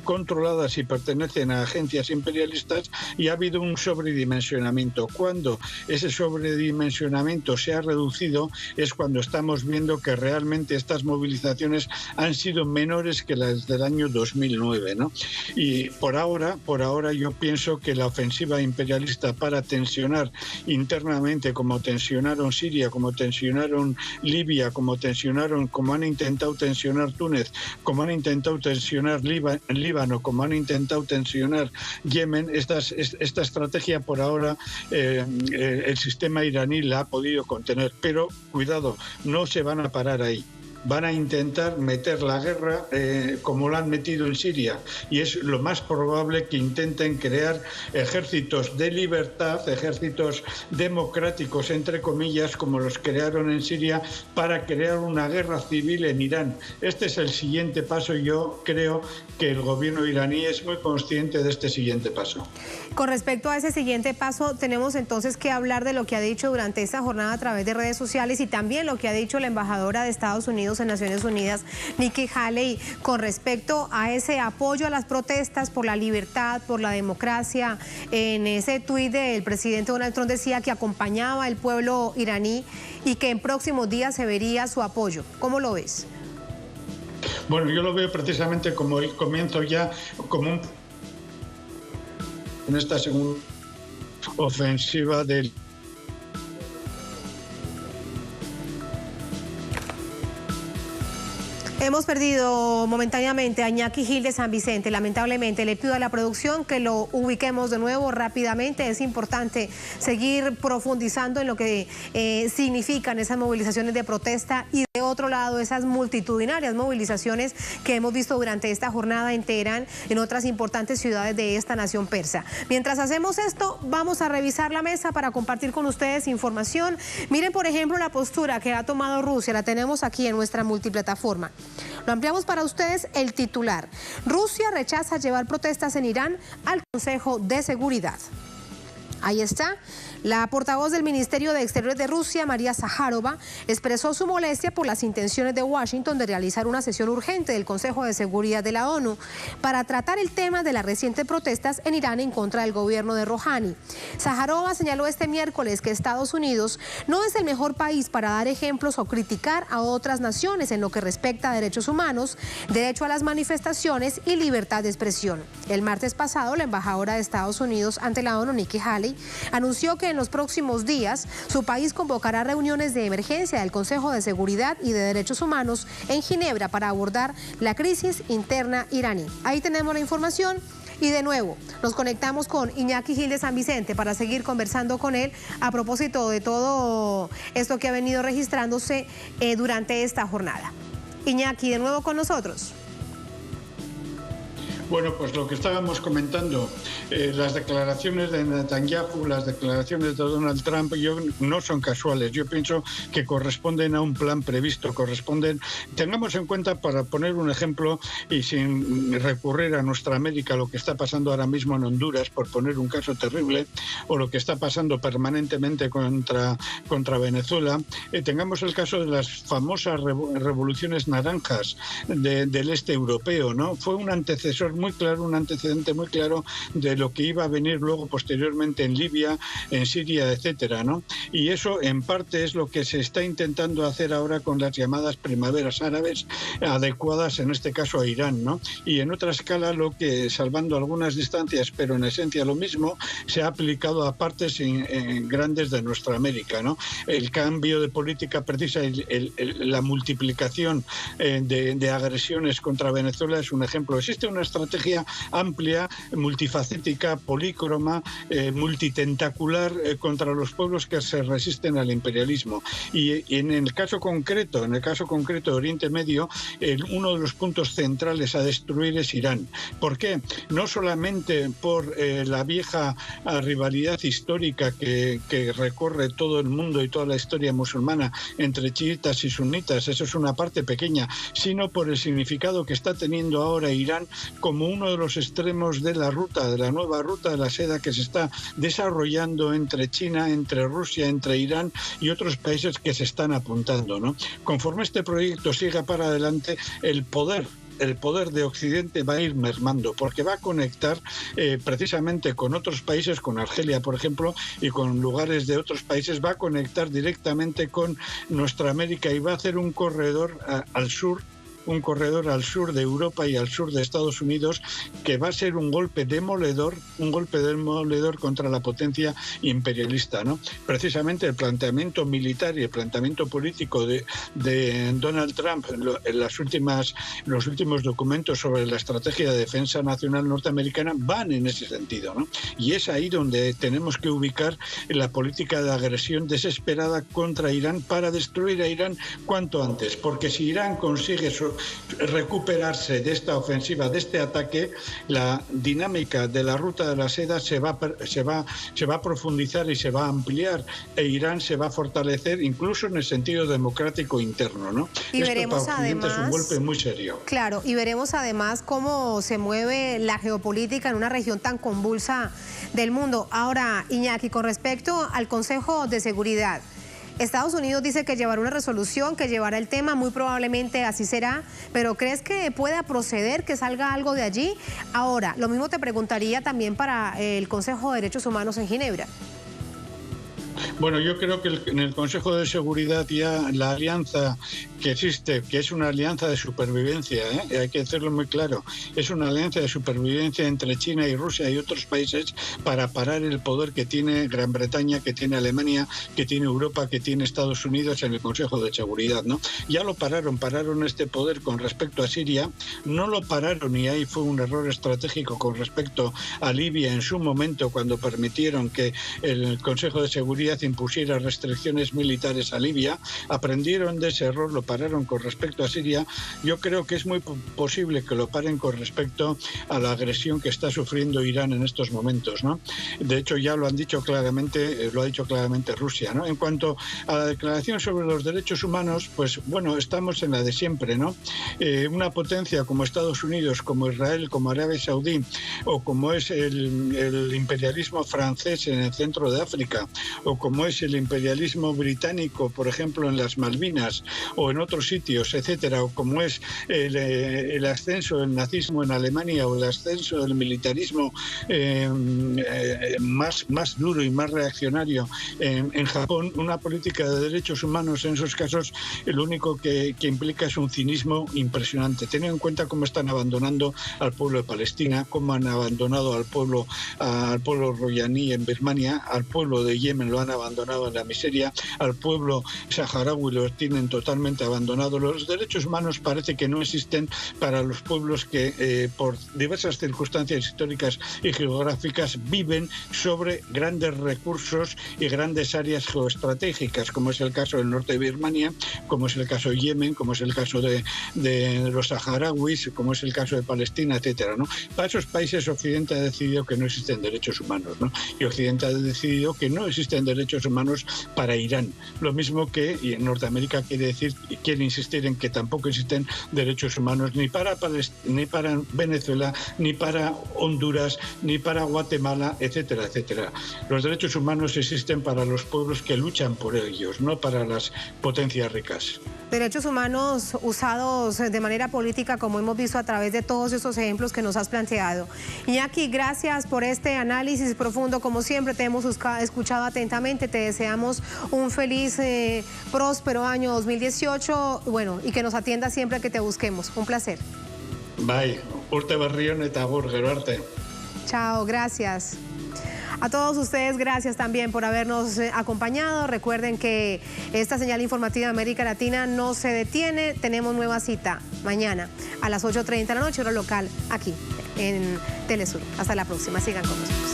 controladas y pertenecen a agencias imperialistas, y ha habido un sobredimensionamiento. Cuando ese sobredimensionamiento se ha reducido es cuando estamos viendo que realmente estas movilizaciones han sido menores que las del año 2009, ¿no? Y por ahora yo pienso que la ofensiva imperialista para tensionar internamente, como tensionaron Siria, como tensionaron Libia, como han intentado tensionar Túnez, como han intentado tensionar Líbano, como han intentado tensionar Yemen, esta estrategia por ahora el sistema iraní la ha podido contener. Pero cuidado, no se van a parar ahí. Van a intentar meter la guerra como la han metido en Siria, y es lo más probable que intenten crear ejércitos de libertad, ejércitos democráticos, entre comillas, como los crearon en Siria, para crear una guerra civil en Irán. Este es el siguiente paso. Yo creo que el gobierno iraní es muy consciente de este siguiente paso. Con respecto a ese siguiente paso, tenemos entonces que hablar de lo que ha dicho durante esta jornada a través de redes sociales, y también lo que ha dicho la embajadora de Estados Unidos en Naciones Unidas, Nikki Haley, con respecto a ese apoyo a las protestas por la libertad, por la democracia. En ese tuit del presidente Donald Trump decía que acompañaba al pueblo iraní y que en próximos días se vería su apoyo. ¿Cómo lo ves? Bueno, yo lo veo precisamente como el comienzo ya, en esta segunda ofensiva del Hemos perdido momentáneamente a Iñaki Gil de San Vicente. Lamentablemente le pido a la producción que lo ubiquemos de nuevo rápidamente. Es importante seguir profundizando en lo que significan esas movilizaciones de protesta y de otro lado esas multitudinarias movilizaciones que hemos visto durante esta jornada en Teherán, en otras importantes ciudades de esta nación persa. Mientras hacemos esto, vamos a revisar la mesa para compartir con ustedes información. Miren, por ejemplo, la postura que ha tomado Rusia. La tenemos aquí en nuestra multiplataforma. Lo ampliamos para ustedes el titular. Rusia rechaza llevar protestas en Irán al Consejo de Seguridad. Ahí está. La portavoz del Ministerio de Exteriores de Rusia, María Zaharova, expresó su molestia por las intenciones de Washington de realizar una sesión urgente del Consejo de Seguridad de la ONU para tratar el tema de las recientes protestas en Irán en contra del gobierno de Rouhani. Zaharova señaló este miércoles que Estados Unidos no es el mejor país para dar ejemplos o criticar a otras naciones en lo que respecta a derechos humanos, derecho a las manifestaciones y libertad de expresión. El martes pasado, la embajadora de Estados Unidos ante la ONU, Nikki Haley, anunció que en los próximos días su país convocará reuniones de emergencia del Consejo de Seguridad y de Derechos Humanos en Ginebra para abordar la crisis interna iraní. Ahí tenemos la información. Y de nuevo, nos conectamos con Iñaki Gil de San Vicente para seguir conversando con él a propósito de todo esto que ha venido registrándose durante esta jornada. Iñaki, de nuevo con nosotros. Bueno, pues lo que estábamos comentando, las declaraciones de Netanyahu, las declaraciones de Donald Trump, no son casuales. Yo pienso que corresponden a un plan previsto, tengamos en cuenta, para poner un ejemplo y sin recurrir a nuestra América, lo que está pasando ahora mismo en Honduras, por poner un caso terrible, o lo que está pasando permanentemente contra Venezuela. Tengamos el caso de las famosas revoluciones naranjas del este europeo, ¿no? Fue un antecesor muy claro, un antecedente muy claro de lo que iba a venir luego posteriormente en Libia, en Siria, etcétera, ¿no? Y eso en parte es lo que se está intentando hacer ahora con las llamadas primaveras árabes, adecuadas en este caso a Irán, ¿no? Y en otra escala, lo que, salvando algunas distancias, pero en esencia lo mismo, se ha aplicado a partes grandes de nuestra América, ¿no? El cambio de política precisa, la multiplicación de agresiones contra Venezuela es un ejemplo. Existe una estrategia amplia, multifacética, polícroma, multitentacular contra los pueblos que se resisten al imperialismo. Y en el caso concreto de Oriente Medio, uno de los puntos centrales a destruir es Irán. ¿Por qué? No solamente por la vieja rivalidad histórica que recorre todo el mundo y toda la historia musulmana entre chiitas y sunitas, eso es una parte pequeña, sino por el significado que está teniendo ahora Irán como uno de los extremos de la nueva ruta de la seda que se está desarrollando entre China, entre Rusia, entre Irán y otros países que se están apuntando, ¿no? Conforme este proyecto siga para adelante, el poder de Occidente va a ir mermando, porque va a conectar precisamente con otros países, con Argelia, por ejemplo, y con lugares de otros países, va a conectar directamente con nuestra América y va a hacer un corredor al sur de Europa y al sur de Estados Unidos, que va a ser un golpe demoledor contra la potencia imperialista, ¿no? Precisamente el planteamiento militar y el planteamiento político de Donald Trump en los últimos documentos sobre la estrategia de defensa nacional norteamericana van en ese sentido, ¿no? Y es ahí donde tenemos que ubicar la política de agresión desesperada contra Irán para destruir a Irán cuanto antes, porque si Irán consigue recuperarse de esta ofensiva, de este ataque, la dinámica de la ruta de la seda se va a profundizar y se va a ampliar, e Irán se va a fortalecer incluso en el sentido democrático interno, ¿no? Y esto veremos para Occidente además, es un golpe muy serio. Claro, y veremos además cómo se mueve la geopolítica en una región tan convulsa del mundo. Ahora, Iñaki, con respecto al Consejo de Seguridad, Estados Unidos dice que llevará una resolución, que llevará el tema, muy probablemente así será, pero ¿crees que pueda proceder, que salga algo de allí? Ahora, lo mismo te preguntaría también para el Consejo de Derechos Humanos en Ginebra. Bueno, yo creo que en el Consejo de Seguridad ya la alianza que existe, que es una alianza de supervivencia, hay que decirlo muy claro, es una alianza de supervivencia entre China y Rusia y otros países para parar el poder que tiene Gran Bretaña, que tiene Alemania, que tiene Europa, que tiene Estados Unidos en el Consejo de Seguridad, ¿no? Ya lo pararon este poder con respecto a Siria, no lo pararon y ahí fue un error estratégico con respecto a Libia en su momento cuando permitieron que el Consejo de Seguridad impusiera restricciones militares a Libia, aprendieron de ese error, lo pararon con respecto a Siria. Yo creo que es muy posible que lo paren con respecto a la agresión que está sufriendo Irán en estos momentos, ¿no? De hecho, ya lo han dicho claramente, lo ha dicho claramente Rusia, ¿no? En cuanto a la declaración sobre los derechos humanos, pues bueno, estamos en la de siempre, ¿no? Una potencia como Estados Unidos, como Israel, como Arabia Saudí, o como es el imperialismo francés en el centro de África, o como es el imperialismo británico, por ejemplo, en las Malvinas, o en otros sitios, etcétera, o como es el ascenso del nazismo en Alemania, o el ascenso del militarismo más duro y más reaccionario en Japón, una política de derechos humanos en esos casos, lo único que implica es un cinismo impresionante. Teniendo en cuenta cómo están abandonando al pueblo de Palestina, cómo han abandonado al pueblo royaní en Birmania, al pueblo de Yemen lo han abandonado en la miseria, al pueblo saharaui lo tienen totalmente abandonado. Los derechos humanos parece que no existen para los pueblos que por diversas circunstancias históricas y geográficas viven sobre grandes recursos y grandes áreas geoestratégicas, como es el caso del norte de Birmania, como es el caso de Yemen, como es el caso de los saharauis, como es el caso de Palestina, etcétera, ¿no? Para esos países Occidente ha decidido que no existen derechos humanos, ¿no? Y Occidente ha decidido que no existen derechos humanos para Irán. Lo mismo que y en Norteamérica quiere insistir en que tampoco existen derechos humanos ni para Venezuela, ni para Honduras, ni para Guatemala, etcétera, etcétera. Los derechos humanos existen para los pueblos que luchan por ellos, no para las potencias ricas. Derechos humanos usados de manera política, como hemos visto a través de todos estos ejemplos que nos has planteado. Iñaki, gracias por este análisis profundo. Como siempre, te hemos escuchado atentamente. Te deseamos un feliz, próspero año 2018. Bueno, y que nos atienda siempre que te busquemos. Un placer. Bye. Urte berrion eta agur, gero arte. Chao, gracias. A todos ustedes, gracias también por habernos acompañado. Recuerden que esta señal informativa de América Latina no se detiene. Tenemos nueva cita mañana a las 8:30 de la noche, hora local, aquí en Telesur. Hasta la próxima. Sigan con nosotros.